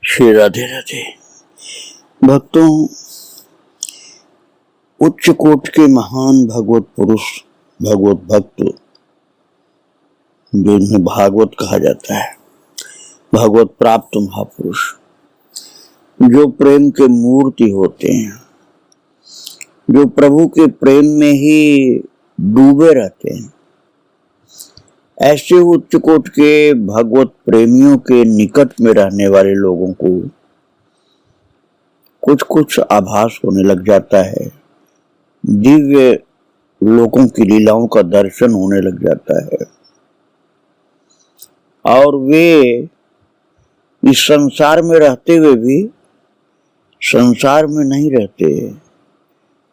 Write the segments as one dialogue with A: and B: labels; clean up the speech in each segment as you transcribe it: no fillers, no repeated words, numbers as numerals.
A: श्री राधे राधे। भक्तों, उच्च कोटि के महान भगवत पुरुष, भगवत भक्त, जो इन्हें भागवत कहा जाता है, भगवत प्राप्त महापुरुष, जो प्रेम के मूर्ति होते हैं, जो प्रभु के प्रेम में ही डूबे रहते हैं, ऐसे उच्च कोटि के भगवत प्रेमियों के निकट में रहने वाले लोगों को कुछ कुछ आभास होने लग जाता है, दिव्य लोगों की लीलाओं का दर्शन होने लग जाता है, और वे इस संसार में रहते हुए भी संसार में नहीं रहते,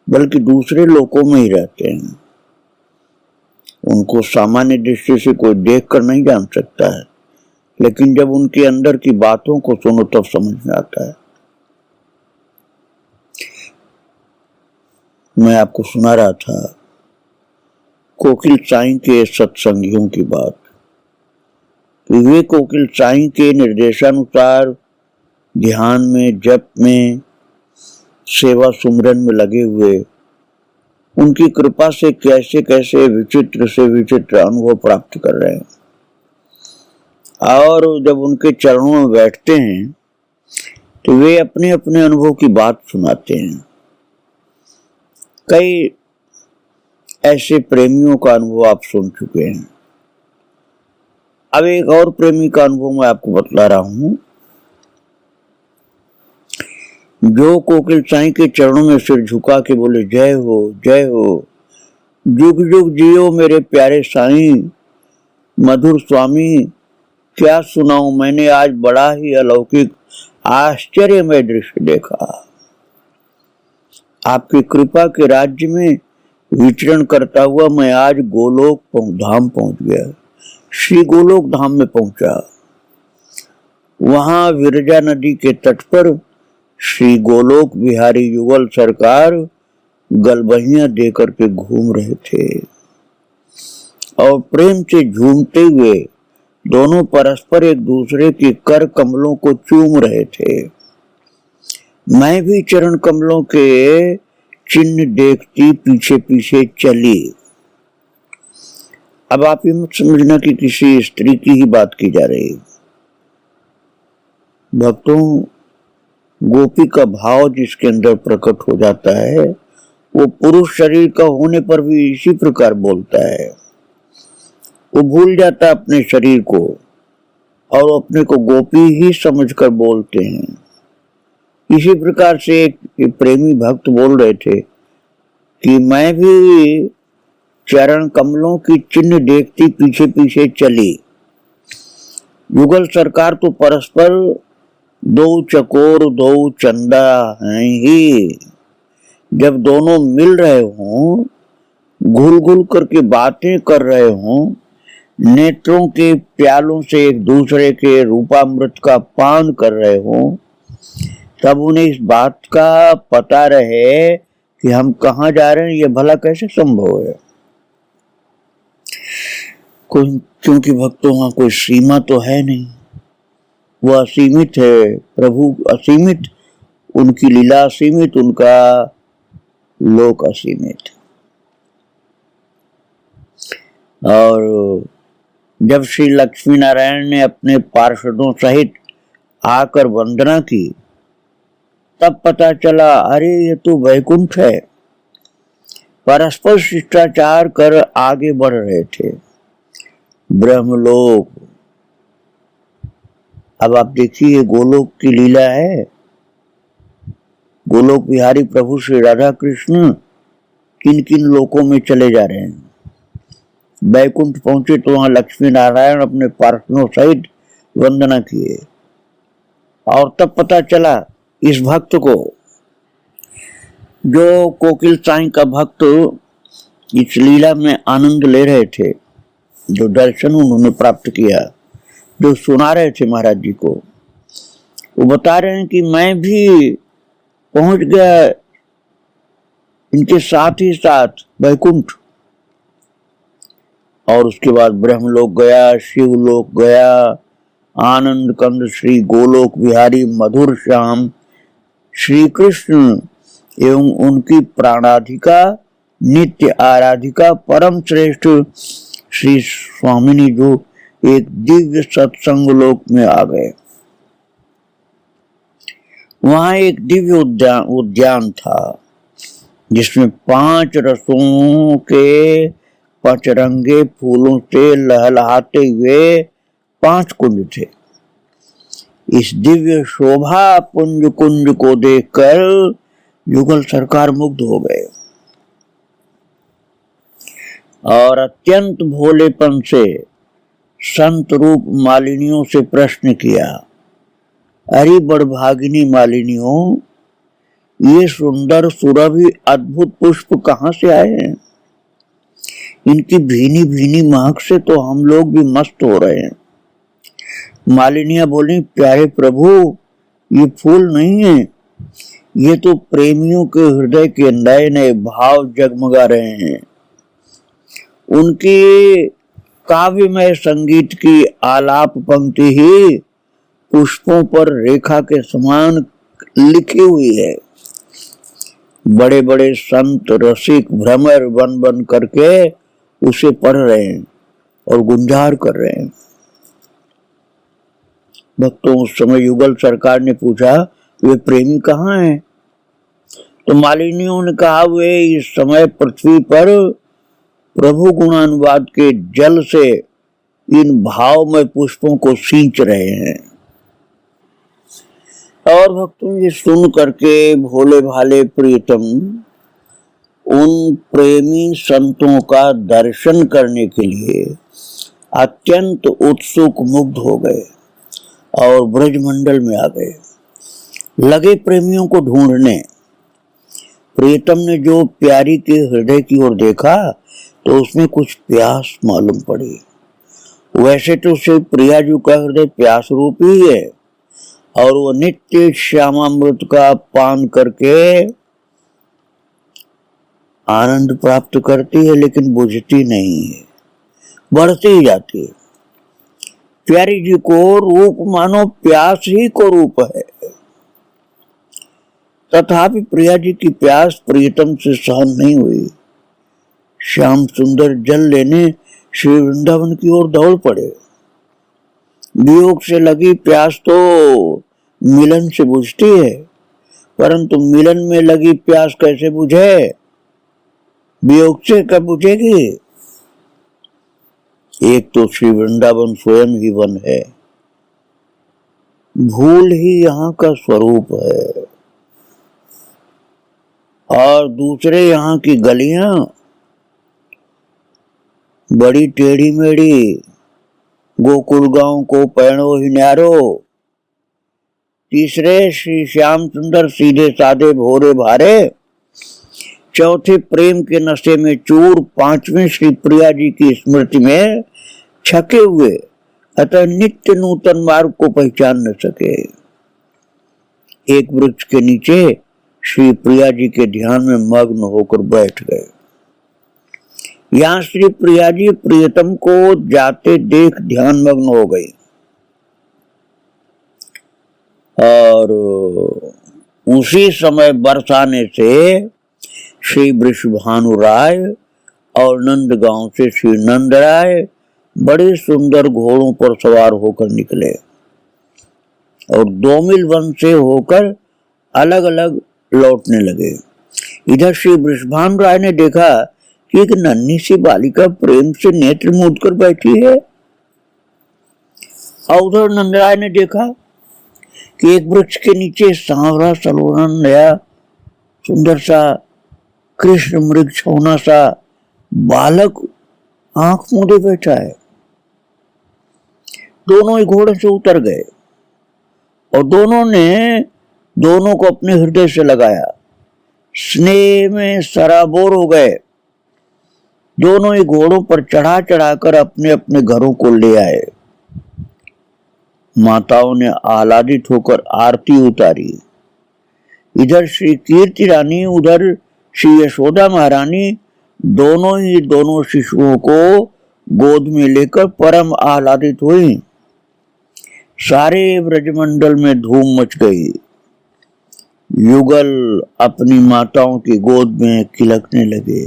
A: बल्कि दूसरे लोकों में ही रहते हैं। उनको सामान्य दृष्टि से कोई देखकर नहीं जान सकता है, लेकिन जब उनके अंदर की बातों को सुनो तब समझ में आता है। मैं आपको सुना रहा था कोकिल साईं के सत्संगियों की बात। वे कोकिल साईं के निर्देशानुसार ध्यान में, जप में, सेवा सुमरन में लगे हुए, उनकी कृपा से कैसे कैसे विचित्र से विचित्र अनुभव प्राप्त कर रहे हैं, और जब उनके चरणों में बैठते हैं तो वे अपने अपने अनुभव की बात सुनाते हैं। कई ऐसे प्रेमियों का अनुभव आप सुन चुके हैं। अब एक और प्रेमी का अनुभव मैं आपको बतला रहा हूं, जो कोकिल साईं के चरणों में सिर झुका के बोले, जय हो जय हो, जुग जुग जियो मेरे प्यारे साईं, मधुर स्वामी, क्या सुनाऊं, मैंने आज बड़ा ही अलौकिक आश्चर्यमय दृश्य देखा। आपकी कृपा के राज्य में विचरण करता हुआ मैं आज गोलोक धाम पहुंच गया, श्री गोलोक धाम में पहुंचा। वहां विरजा नदी के तट पर श्री गोलोक बिहारी युगल सरकार गलबहियां देकर के घूम रहे थे, और प्रेम से झूमते हुए दोनों परस्पर एक दूसरे के कर कमलों को चूम रहे थे। मैं भी चरण कमलों के चिन्ह देखती पीछे पीछे चली। अब आप ये मत समझना कि किसी स्त्री की ही बात की जा रही। भक्तों, गोपी का भाव जिसके अंदर प्रकट हो जाता है, वो पुरुष शरीर का होने पर भी इसी प्रकार बोलता है। वो भूल जाता है अपने शरीर को, और अपने को गोपी ही समझकर बोलते हैं। इसी प्रकार से एक प्रेमी भक्त बोल रहे थे कि मैं भी चरण कमलों की चिन्ह देखती पीछे पीछे चली। युगल सरकार तो परस्पर दो चकोर दो चंदा हैं ही। जब दोनों मिल रहे हों, घुल घुल करके बातें कर रहे हों, नेत्रों के प्यालों से एक दूसरे के रूपामृत का पान कर रहे हों, तब उन्हें इस बात का पता रहे कि हम कहाँ जा रहे हैं, ये भला कैसे संभव है। क्योंकि भक्तों, वहां कोई सीमा तो है नहीं, वो असीमित है, प्रभु असीमित, उनकी लीला असीमित, उनका लोक असीमित। और जब श्री लक्ष्मी नारायण ने अपने पार्षदों सहित आकर वंदना की, तब पता चला, अरे ये तो वैकुंठ है। परस्पर शिष्टाचार कर आगे बढ़ रहे थे, ब्रह्मलोक। अब आप देखिए, गोलोक की लीला है। गोलोक बिहारी प्रभु श्री राधा कृष्ण किन किन लोकों में चले जा रहे हैं। वैकुंठ पहुंचे तो वहां लक्ष्मी नारायण अपने पार्षदों सहित वंदना किए, और तब पता चला इस भक्त को, जो कोकिल साईं का भक्त इस लीला में आनंद ले रहे थे, जो दर्शन उन्होंने प्राप्त किया, जो सुना रहे थे महाराज जी को, वो बता रहे हैं कि मैं भी पहुंच गया इनके साथ ही साथ वैकुंठ, और उसके बाद ब्रह्मलोक गया, शिवलोक गया, आनंद कंद श्री गोलोक विहारी मधुर श्याम श्री कृष्ण एवं उनकी प्राणाधिका नित्य आराधिका परम श्रेष्ठ श्री स्वामिनी जो एक दिव्य सत्संग लोक में आ गए। वहां एक दिव्य उद्यान था जिसमें 5 रसों के पचरंगे फूलों से लहलहाते हुए 5 कुंज थे। इस दिव्य शोभा पुंज कुंज को देखकर युगल सरकार मुग्ध हो गए और अत्यंत भोलेपन से संत रूप मालिनियों से प्रश्न किया, अरे बड़भागिनी मालिनियों, ये सुंदर सुरभि अद्भुत पुष्प कहाँ से आए हैं? इनकी भीनी भीनी महक से तो हम लोग भी मस्त हो रहे हैं। मालिनियां बोली, प्यारे प्रभु, ये फूल नहीं है, ये तो प्रेमियों के हृदय के नए नए भाव जगमगा रहे हैं। उनकी काव्यमय संगीत की आलाप पंक्ति ही पुष्पों पर रेखा के समान लिखी हुई है। बड़े बड़े संत रसिक भ्रमर बन बन करके उसे पढ़ रहे हैं और गुंजार कर रहे हैं। भक्तों, उस समय युगल सरकार ने पूछा, वे प्रेमी कहाँ हैं? तो मालिनियों ने कहा, वे इस समय पृथ्वी पर प्रभु गुणानुवाद के जल से इन भावमय पुष्पों को सींच रहे हैं। और भक्तों, ये सुन करके भोले भाले प्रियतम उन प्रेमी संतों का दर्शन करने के लिए अत्यंत उत्सुक मुग्ध हो गए और ब्रजमंडल में आ गए, लगे प्रेमियों को ढूंढने। प्रियतम ने जो प्यारी के हृदय की ओर देखा तो उसमें कुछ प्यास मालूम पड़ी। वैसे तो उसे प्रियाजू का हृदय प्यास रूप ही है और वो नित्य श्यामामृत का पान करके आनंद प्राप्त करती है, लेकिन बुझती नहीं है, बढ़ती ही जाती है। प्यारी जी को रूप मानो प्यास ही को रूप है, तथापि प्रिया जी की प्यास प्रियतम से सहन नहीं हुई। श्याम सुंदर जल लेने श्री वृंदावन की ओर दौड़ पड़े। वियोग से लगी प्यास तो मिलन से बुझती है, परंतु मिलन में लगी प्यास कैसे बुझे? वियोग से कब बुझेगी? एक तो श्री वृंदावन स्वयं ही वन है, भूल ही यहाँ का स्वरूप है, और दूसरे यहाँ की गलियां बड़ी टेढ़ी मेढ़ी, गोकुल गांव को पैणो ही न्यारो। तीसरे श्री श्याम सुंदर सीधे साधे भोरे भारे। चौथे प्रेम के नशे में चूर। पांचवें श्री प्रिया जी की स्मृति में छके हुए, अतः नित्य नूतन मार्ग को पहचान न सके। एक वृक्ष के नीचे श्री प्रिया जी के ध्यान में मग्न होकर बैठ गए। यहाँ श्री प्रिया जी प्रियतम को जाते देख ध्यान मग्न हो गई और उसी समय बरसाने से श्री वृषभानु राय और नंदगांव से श्री नंद राय बड़े सुंदर घोड़ों पर सवार होकर निकले और 2 मील वन से होकर अलग अलग लौटने लगे। इधर श्री वृषभानु राय ने देखा कि एक नन्ही सी बालिका प्रेम से नेत्र मूंद कर बैठी है, और उधर नंदराय ने देखा कि एक वृक्ष के नीचे सांवरा सलोना नया सुंदर सा कृष्ण मृग छौना सा बालक आंख मूंदे बैठा है। दोनों ही घोड़े से उतर गए और दोनों को अपने हृदय से लगाया, स्नेह में सराबोर हो गए। दोनों ही घोड़ों पर चढ़ा चढ़ाकर अपने अपने घरों को ले आए। माताओं ने आह्लादित होकर आरती उतारी। इधर श्री कीर्ति रानी, उधर श्री यशोदा महारानी दोनों शिशुओं को गोद में लेकर परम आह्लादित हुई। सारे ब्रजमंडल में धूम मच गई। युगल अपनी माताओं की गोद में खिलकने लगे।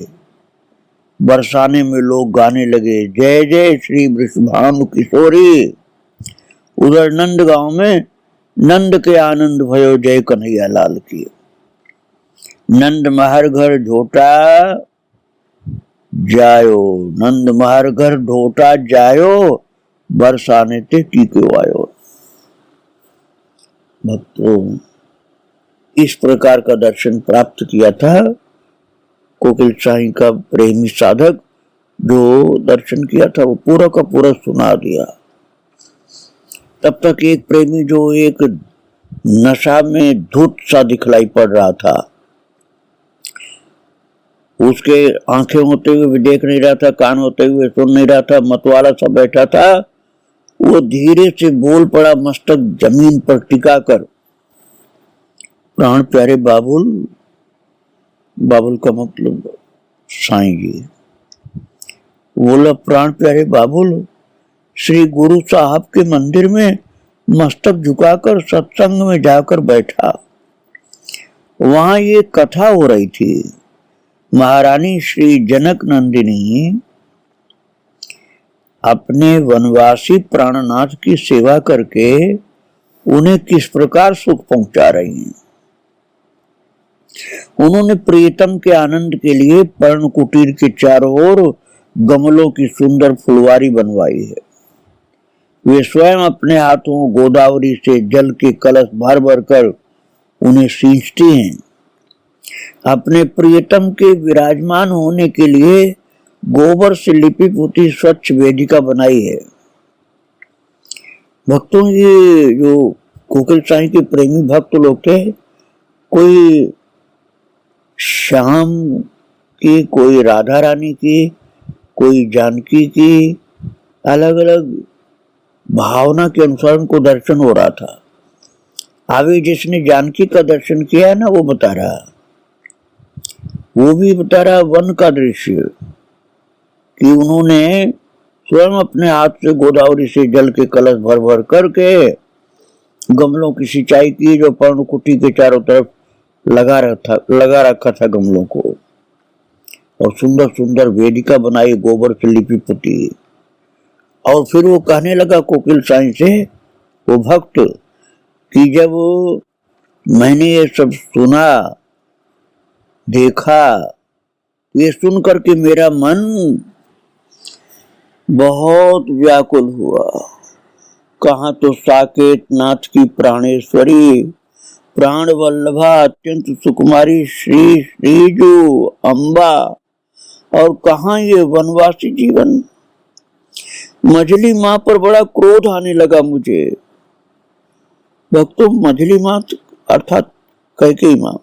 A: बरसाने में लोग गाने लगे, जय जय श्री वृषभानु किशोरी। उधर नंद गांव में नंद के आनंद भयो, जय कन्हैया लाल की। नंद महर घर ढोटा जायो, नंद महर घर ढोटा जायो, बरसाने ते टीके आयो। भक्तों, इस प्रकार का दर्शन प्राप्त किया था कोकिल साई का प्रेमी साधक। जो दर्शन किया था वो पूरा का पूरा सुना दिया। तब तक एक प्रेमी जो एक नशा में धुत सा दिखलाई पड़ रहा था, उसके आंखें होते हुए भी देख नहीं रहा था, कान होते हुए सुन नहीं रहा था, मतवाला सा बैठा था, वो धीरे से बोल पड़ा, मस्तक जमीन पर टिका कर, प्राण प्यारे बाबुल। बाबुल का मतलब साईं जी। बोला, प्राण प्यारे बाबुल, श्री गुरु साहब के मंदिर में मस्तक झुकाकर सत्संग में जाकर बैठा। वहां ये कथा हो रही थी। महारानी श्री जनक नंदिनी अपने वनवासी प्राणनाथ की सेवा करके उन्हें किस प्रकार सुख पहुंचा रही हैं। उन्होंने प्रियतम के आनंद के लिए पर्ण कुटीर के चारों ओर गमलों की सुंदर फुलवारी बनवाई है। वे स्वयं अपने हाथों गोदावरी से जल के कलश भर भर कर उन्हें सींचती हैं। अपने प्रियतम के विराजमान होने के लिए गोबर से लिपि पुती स्वच्छ वेदिका बनाई है। भक्तों, ये जो कोकिल साई के प्रेमी भक्त लोग थे, कोई श्याम की, कोई राधा रानी की, कोई जानकी की, अलग अलग भावना के अनुसार उनको दर्शन हो रहा था। अभी जिसने जानकी का दर्शन किया है ना, वो बता रहा, वो भी बता रहा वन का दृश्य कि उन्होंने स्वयं अपने हाथ से गोदावरी से जल के कलश भर भर करके गमलों की सिंचाई की, जो पर्णकुटी के चारों तरफ लगा रखा था गमलों को, और सुंदर सुंदर वेदिका बनाई गोबर से लिपि पुती। और फिर वो कहने लगा कोकिल साई से, वो भक्त, कि जब मैंने ये सब सुना देखा, ये सुन करके मेरा मन बहुत व्याकुल हुआ। कहाँ तो साकेत नाथ की प्राणेश्वरी, प्राण वल्लभा अत्यंत सुकुमारी श्री श्रीजू अम्बा, और कहाँ ये वनवासी जीवन। मझली माँ पर बड़ा क्रोध आने लगा मुझे। भक्तों, मझली माँ अर्थात कैकेयी माँ,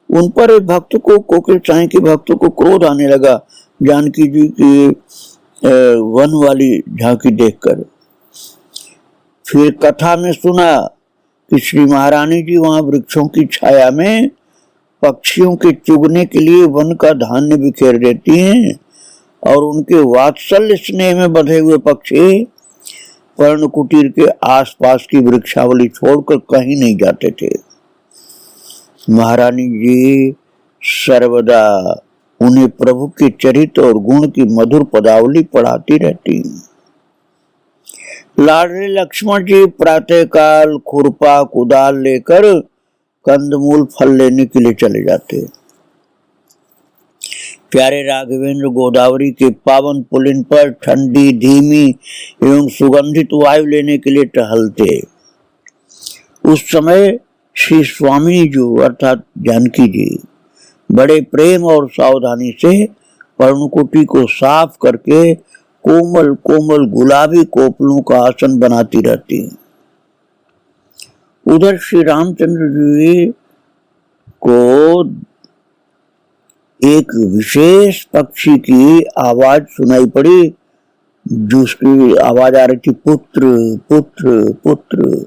A: उन पर भक्त को, कोकिल साई के भक्तों को क्रोध आने लगा जानकी जी की वन वाली झांकी देखकर। फिर कथा में सुना कि श्री महारानी जी वहां वृक्षों की छाया में पक्षियों के चुगने के लिए वन का धान्य बिखेर देती हैं, और उनके वात्सल्य स्नेह में बंधे हुए पक्षी पर्ण कुटीर के आसपास की वृक्षावली छोड़कर कहीं नहीं जाते थे। महारानी जी सर्वदा उन्हें प्रभु के चरित्र और गुण की मधुर पदावली पढ़ाती रहती। लाडले लक्ष्मण जी प्रातःकाल खुरपा कुदाल लेकर कंदमूल फल लेने के लिए चले जाते। प्यारे राघवेंद्र गोदावरी के पावन पुलिन पर ठंडी, धीमी एवं सुगंधित वायु लेने के लिए टहलते। उस समय श्री स्वामी जी अर्थात जानकी जी बड़े प्रेम और सावधानी से पर्णकुटी को साफ करके कोमल कोमल गुलाबी कोपलों का आसन बनाती रहती। उधर श्री रामचंद्र जी को एक विशेष पक्षी की आवाज सुनाई पड़ी, जिसकी आवाज आ रही थी, पुत्र पुत्र पुत्र।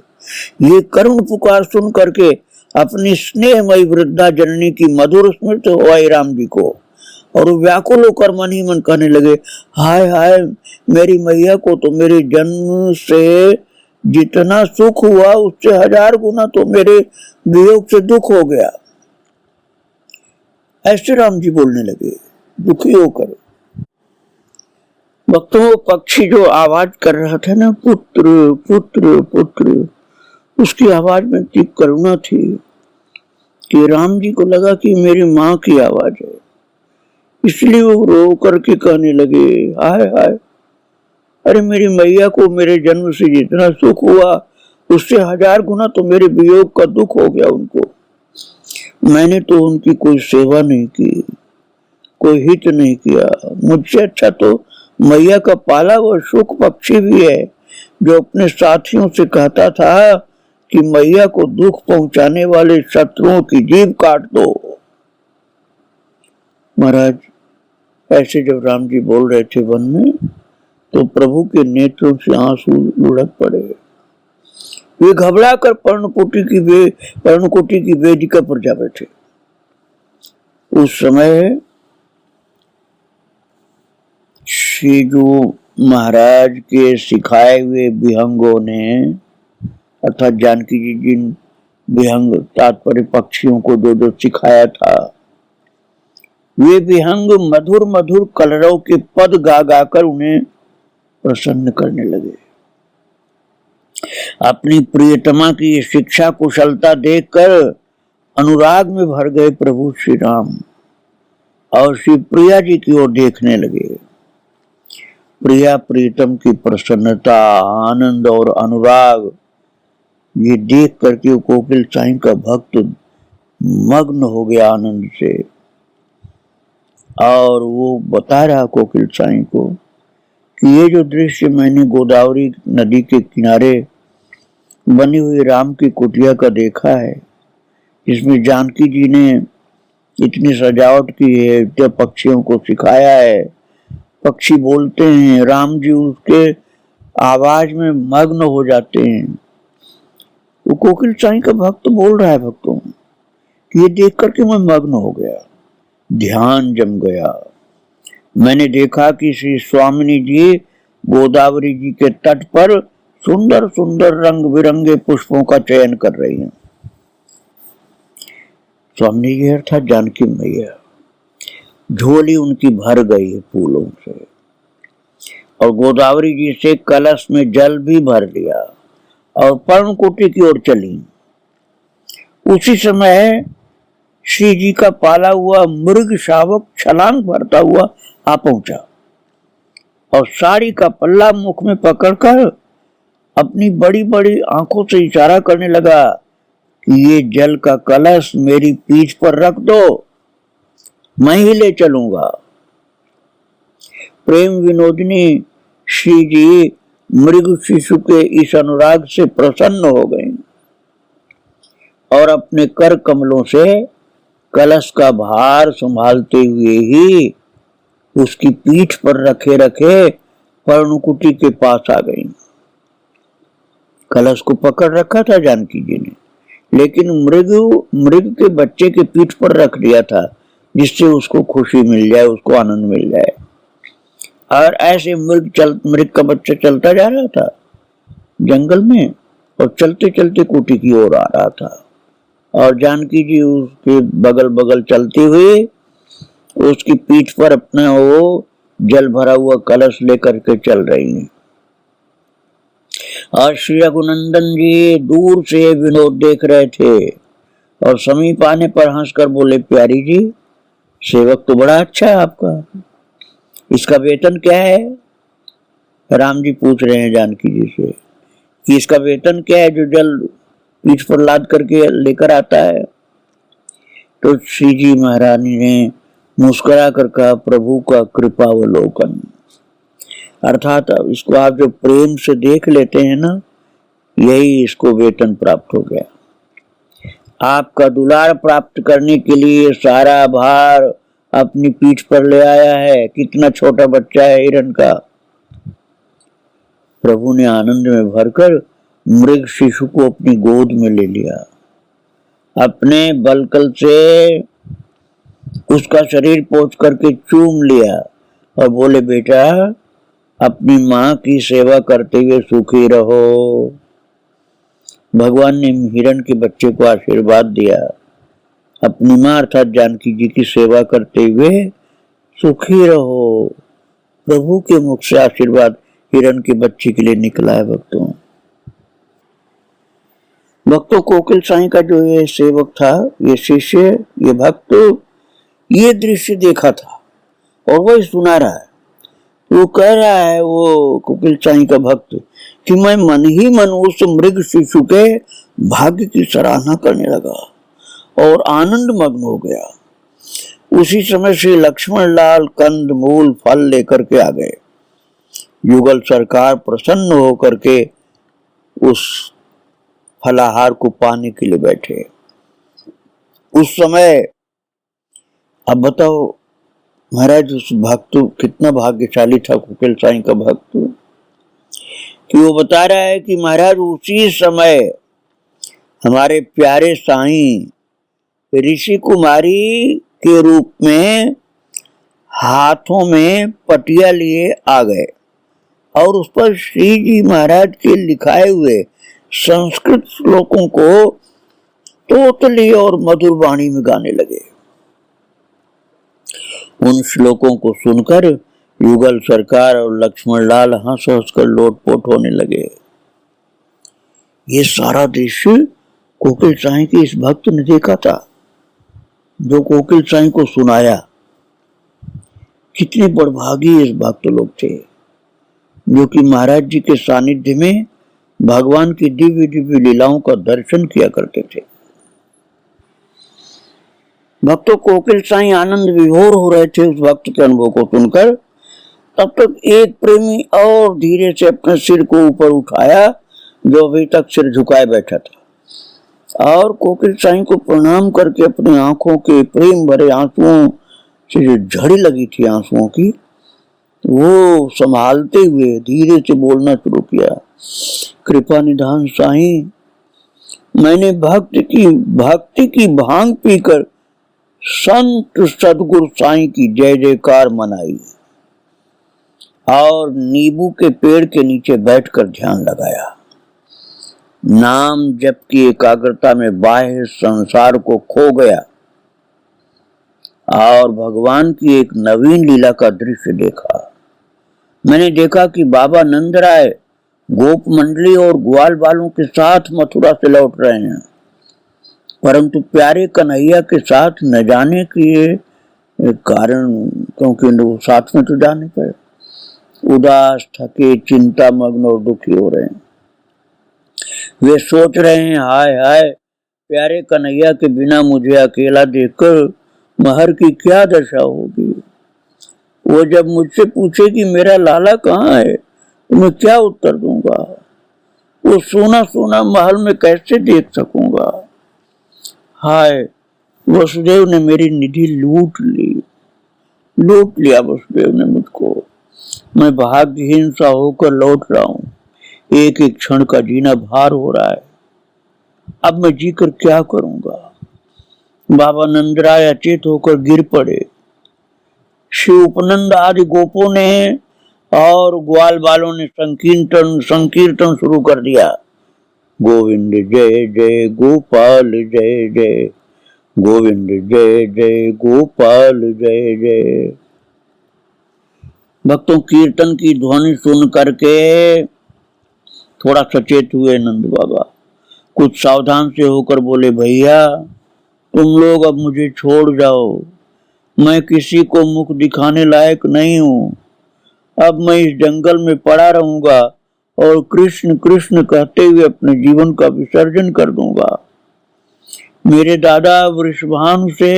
A: ये करुण पुकार सुन करके अपनी स्नेहमयी वृद्धा जननी की मधुर स्मृति हुई राम जी को, और व्याकुल होकर मन ही मन कहने लगे, हाय हाय, मेरी मैया को तो मेरे जन्म से जितना सुख हुआ उससे 1000 गुना तो मेरे वियोग से दुख हो गया। ऐसे राम जी बोलने लगे दुखी होकर। भक्तों, पक्षी जो आवाज कर रहा था ना, पुत्र पुत्र पुत्र, उसकी आवाज में इतनी करुणा थी कि राम जी को लगा कि मेरी माँ की आवाज है। इसलिए वो रो करके कहने लगे, हाय हाय, अरे मेरी मैया को मेरे जन्म से जितना सुख हुआ उससे 1000 गुना तो मेरे वियोग का दुख हो गया उनको। मैंने तो उनकी कोई सेवा नहीं की, कोई हित नहीं किया। मुझसे अच्छा तो मैया का पाला हुआ शुक पक्षी भी है, जो अपने साथियों से कहता था कि मैया को दुख पहुंचाने वाले शत्रुओं की जीभ काट दो। महाराज, ऐसे जब राम जी बोल रहे थे वन में, तो प्रभु के नेत्रों से आंसू लुढ़क पड़े। वे घबरा कर पर्णकुटी की वेदिका पर जा बैठे। उस समय श्रीजू महाराज के सिखाए हुए विहंगों ने, अर्थात जानकी जी जिन विहंग तात्पर्य पक्षियों को जो जो सिखाया था, वे विहंग मधुर मधुर कलरव के पद गा गा कर उन्हें प्रसन्न करने लगे। अपनी प्रियतमा की शिक्षा कुशलता देखकर अनुराग में भर गए प्रभु श्री राम और श्री प्रिया जी की ओर देखने लगे। प्रिया प्रीतम की प्रसन्नता, आनंद और अनुराग ये देख करके कोकिल साईं का भक्त मग्न हो गया आनंद से। और वो बता रहा कोकिल साईं को कि ये जो दृश्य मैंने गोदावरी नदी के किनारे बनी हुई राम की कुटिया का देखा है, इसमें जानकी जी ने इतनी सजावट की है, इतने पक्षियों को सिखाया है, पक्षी बोलते हैं, राम जी उसके आवाज में मग्न हो जाते हैं। वो कोकिल साईं का भक्त बोल रहा है भक्तों कि ये देख करके मैं मग्न हो गया, ध्यान जम गया। मैंने देखा कि श्री स्वामिनी जी गोदावरी जी के तट पर सुंदर सुंदर रंग बिरंगे पुष्पों का चयन कर रही हैं। स्वामिनी जी अर्थात जानकी मैया, झोली उनकी भर गई है फूलों से, और गोदावरी जी से कलश में जल भी भर लिया और पर्णकुटी की ओर चली। उसी समय श्री जी का पाला हुआ मृग शावक छलांग भरता हुआ आ पहुंचा और साड़ी का पल्ला मुख में पकड़कर अपनी बड़ी बड़ी आंखों से इशारा करने लगा कि ये जल का कलश मेरी पीठ पर रख दो, मैं ही ले चलूंगा। प्रेम विनोदिनी श्री जी मृग शिशु के इस अनुराग से प्रसन्न हो गई और अपने कर कमलों से कलश का भार संभालते हुए ही उसकी पीठ पर रखे रखे पर्णकुटी के पास आ गई। कलश को पकड़ रखा था जानकी जी ने, लेकिन मृग के बच्चे के पीठ पर रख दिया था, जिससे उसको खुशी मिल जाए, उसको आनंद मिल जाए। और ऐसे मृग का बच्चा चलता जा रहा था जंगल में और चलते चलते कुटी की ओर आ रहा था, और जानकी जी उसके बगल बगल चलती हुई उसकी पीठ पर अपना वो जल भरा हुआ कलश लेकर के चल रही है। और श्री रघुनंदन जी दूर से विनोद देख रहे थे और समीप आने पर हंसकर बोले, प्यारी जी, सेवक तो बड़ा अच्छा है आपका, इसका वेतन क्या है? राम जी पूछ रहे हैं जानकी जी से कि इसका वेतन क्या है जो जल पीठ पर लाद करके लेकर आता है? तो श्री जी महारानी ने मुस्कुरा कर कहा, प्रभु का कृपावलोकन, अर्थात इसको आप जो प्रेम से देख लेते हैं ना, यही इसको वेतन प्राप्त हो गया। आपका दुलार प्राप्त करने के लिए सारा भार अपनी पीठ पर ले आया है। कितना छोटा बच्चा है हिरण का। प्रभु ने आनंद में भरकर मृग शिशु को अपनी गोद में ले लिया, अपने बलकल से उसका शरीर पोंछ करके चूम लिया और बोले, बेटा अपनी माँ की सेवा करते हुए सुखी रहो। भगवान ने हिरण के बच्चे को आशीर्वाद दिया। अपनी मां अर्थात जानकी जी की सेवा करते हुए सुखी रहो। प्रभु के मुख से आशीर्वाद हिरण के बच्चे के लिए निकला है। भक्तों कोकिल साईं का जो ये सेवक था, ये शिष्य, ये भक्त, ये दृश्य देखा था और वही सुना रहा है। वो कह रहा है, वो कोकिल साईं का भक्त, कि मैं मन ही मन उस मृग शिशु के भाग्य की सराहना करने लगा और आनंद मग्न हो गया। उसी समय श्री लक्ष्मण लाल कंद मूल फल लेकर के आ गए। युगल सरकार प्रसन्न होकर के उस फलाहार को पाने के लिए बैठे। उस समय अब बताओ महाराज, उस भक्त कितना भाग्यशाली था कोकिल साईं का भक्त, कि वो बता रहा है कि महाराज उसी समय हमारे प्यारे साईं ऋषि कुमारी के रूप में हाथों में पटिया लिए आ गए और उस पर श्री जी महाराज के लिखाए हुए संस्कृत श्लोकों को तोतली और मधुर वाणी में गाने लगे। उन श्लोकों को सुनकर युगल सरकार और लक्ष्मण लाल हंस हंस कर लोटपोट होने लगे। ये सारा दृश्य कोकिल साईं के इस भक्त ने देखा था, जो कोकिल साईं को सुनाया। कितने बड़भागी इस भक्त लोग थे, जो कि महाराज जी के सानिध्य में भगवान की दिव्य दिव्य लीलाओं का दर्शन किया करते थे। भक्तों कोकिल साईं आनंद विभोर हो रहे थे उस भक्त के अनुभव को सुनकर। तब तक एक प्रेमी और धीरे से अपने सिर को ऊपर उठाया, जो अभी तक सिर झुकाए बैठा था, और कोकिल साईं को प्रणाम करके अपनी आंखों के प्रेम भरे आंसुओं से जो झड़ी लगी थी आंसुओं की, वो संभालते हुए धीरे से बोलना शुरू किया। कृपा निधान साईं, मैंने भक्ति की भांग पीकर संत सदगुरु साईं की जय जयकार मनाई और नींबू के पेड़ के नीचे बैठकर ध्यान लगाया। नाम जप की एकाग्रता में बाह्य संसार को खो गया और भगवान की एक नवीन लीला का दृश्य देखा। मैंने देखा कि बाबा नंदराय गोप मंडली और ग्वाल बालों के साथ मथुरा से लौट रहे हैं, परंतु प्यारे कन्हैया के साथ न जाने के कारण, क्योंकि वो साथ में तो जाने पर उदास, थके, चिंता मग्न और दुखी हो रहे हैं। वे सोच रहे हैं, हाय हाय, प्यारे कन्हैया के बिना मुझे अकेला देखकर महर की क्या दशा होगी। वो जब मुझसे पूछे कि मेरा लाला कहाँ है, तो मैं क्या उत्तर दूंगा? वो सोना सोना महल में कैसे देख सकूंगा? हाय, वसुदेव ने मेरी निधि लूट लिया वसुदेव ने मुझको। मैं भाग्यहीन सा होकर लौट रहा हूँ। एक एक क्षण का जीना भार हो रहा है। अब मैं जीकर क्या करूंगा? बाबा नंदराय अचेत होकर गिर पड़े। श्री उपनंद आदि गोपों ने और ग्वाल बालों ने संकीर्तन शुरू कर दिया। गोविंद जय जय गोपाल जय जय, गोविंद जय जय गोपाल जय जय। भक्तों कीर्तन की ध्वनि सुन करके थोड़ा सचेत हुए नंद बाबा। कुछ सावधान से होकर बोले, भैया तुम लोग अब मुझे छोड़ जाओ, मैं किसी को मुख दिखाने लायक नहीं हूँ। अब मैं इस जंगल में पड़ा रहूंगा और कृष्ण कृष्ण कहते हुए अपने जीवन का विसर्जन कर दूंगा। मेरे दादा वृषभानु से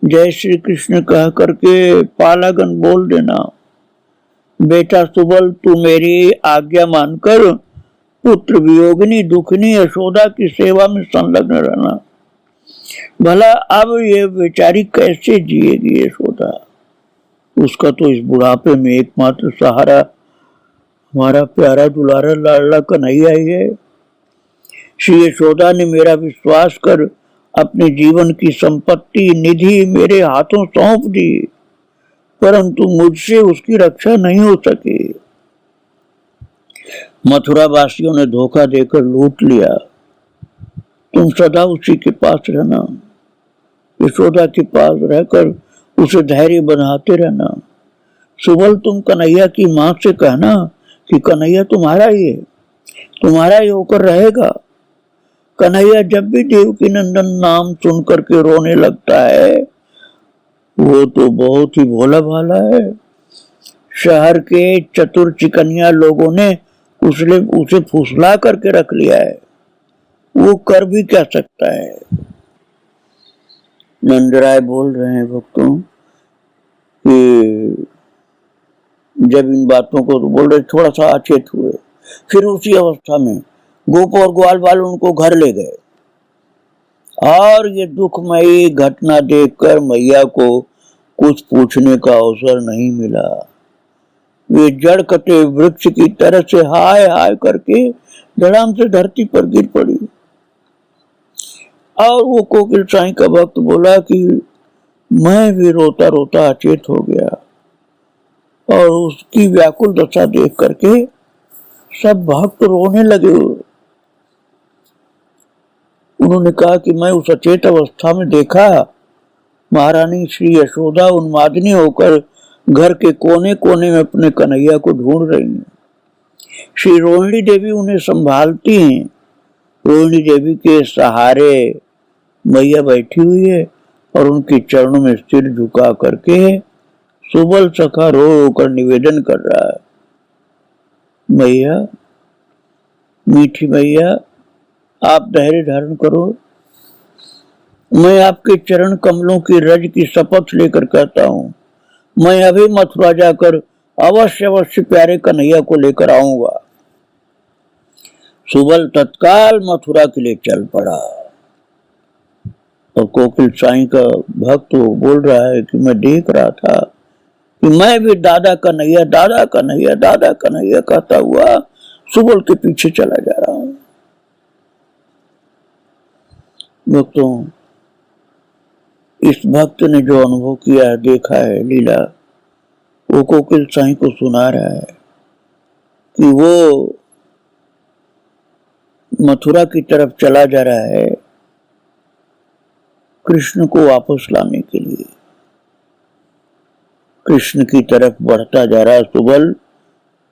A: जय श्री कृष्ण कह करके पालागन बोल देना। बेटा सुबल, तू मेरी आज्ञा मानकर पुत्र वियोगिनी दुखनी यशोदा की सेवा में संलग्न रहना। भला अब ये बेचारी कैसे जिएगी यशोदा? उसका तो इस बुढ़ापे में एकमात्र सहारा हमारा प्यारा दुलारा लाडला कन्हैया ही है। श्री यशोदा ने मेरा विश्वास कर अपने जीवन की संपत्ति निधि मेरे हाथों सौंप दी, परंतु मुझसे उसकी रक्षा नहीं हो सकी। मथुरा वासियों ने धोखा देकर लूट लिया। तुम सदा उसी के पास रहना, यशोदा के पास रहकर उसे धैर्य बनाते रहना। सुबल तुम कन्हैया की माँ से कहना कि कन्हैया तुम्हारा ही है, तुम्हारा ही होकर रहेगा। कन्हैया जब भी देवकी नंदन नाम सुन करके रोने लगता है, वो तो बहुत ही भोला भाला है। शहर के चतुर चिकनिया लोगों ने उसे फुसला करके रख लिया है, वो कर भी क्या सकता है। नंदराय बोल रहे हैं भक्तों कि जब इन बातों को तो बोल रहे थोड़ा सा अचेत हुए, फिर उसी अवस्था में गोप और ग्वाल वाले उनको घर ले गए और ये दुखमयी घटना देखकर मैया को कुछ पूछने का अवसर नहीं मिला। वे जड़ कटे वृक्ष की तरह से हाय हाय करके धड़ाम से धरती पर गिर पड़ी। और वो कोकिल साईं का भक्त बोला कि मैं भी रोता रोता अचेत हो गया और उसकी व्याकुल दशा देख करके सब भक्त रोने लगे। उन्होंने कहा कि मैं उस अचेत अवस्था में देखा महारानी श्री यशोदा उन्मादिनी होकर घर के कोने कोने में अपने कन्हैया को ढूंढ रही हैं। श्री रोहिणी देवी उन्हें संभालती हैं। रोहिणी देवी के सहारे मैया बैठी हुई है और उनके चरणों में सिर झुका करके सुबल सखा रो होकर निवेदन कर रहा है, मैया, मीठी मैया, आप धैर्य धारण करो। मैं आपके चरण कमलों की रज की शपथ लेकर कहता हूँ, मैं अभी मथुरा जाकर अवश्य अवश्य प्यारे कन्हैया को लेकर आऊंगा। सुबल तत्काल मथुरा के लिए चल पड़ा और कोकिल साईं का भक्त बोल रहा है कि मैं देख रहा था कि मैं भी दादा कन्हैया दादा कन्हैया दादा कन्हैया कहता हुआ सुबल के पीछे चला जा रहा हूं। भक्तों, इस भक्त ने जो अनुभव किया है, देखा है लीला, वो कोकिल साईं को सुना रहा है कि वो मथुरा की तरफ चला जा रहा है कृष्ण को वापस लाने के लिए। कृष्ण की तरफ बढ़ता जा रहा सुबल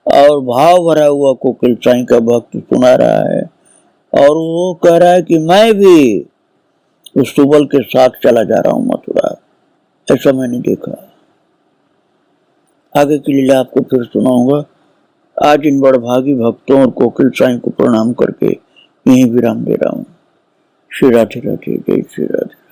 A: और भाव भरा हुआ कोकिल साईं का भक्त सुना रहा है और वो कह रहा है कि मैं भी उस सुबल के साथ चला जा रहा हूं मथुरा। ऐसा मैंने देखा। आगे की लीला आपको फिर सुनाऊंगा। आज इन बड़भागी भक्तों और कोकिल साईं को प्रणाम करके यहीं विराम दे रहा हूं। श्री राधे राधे, जय श्री राधे।